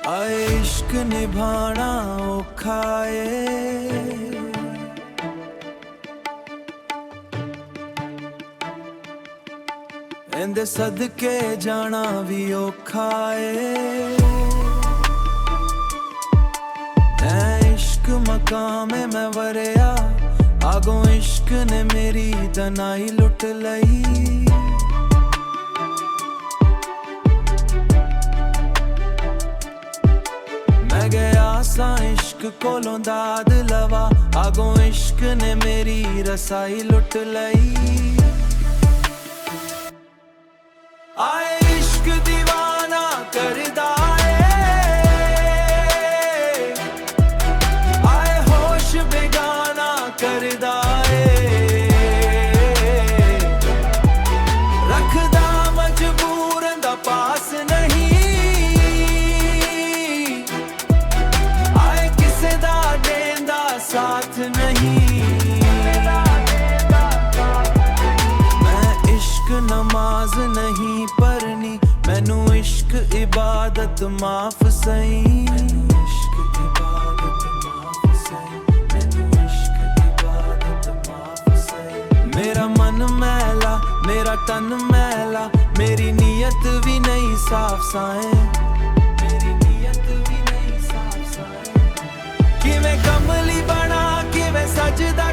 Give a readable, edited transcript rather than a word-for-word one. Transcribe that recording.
आए इश्क निभाना औखा ए, इंदे सदके जाना भी औखा ए। इश्क मकाम मैं वरिया, आगों इश्क ने मेरी दनाई लुट लई। मैं गया सा इश्क कोलों दाद लवा, आगों इश्क ने मेरी रसाई लुट लई। आए इश्क दीवाना करदा ए, आए होश बेगाना करदा ए, रखदा मजबूरन दा पास नहीं, आए किसे दा देंदा साथ नहीं। मैं इश्क नमाज नहीं पढ़नी, मैनू इश्क इबादत माफ सही। इश्क इबादत माफ सही, मैनू इश्क इबादत माफ सही। मेरा मन मैला मेरा तन मैला, मेरी नीयत भी नहीं साफ साए, मेरी नीयत भी नहीं साफ साए। किवें कमली बना किवें सजदा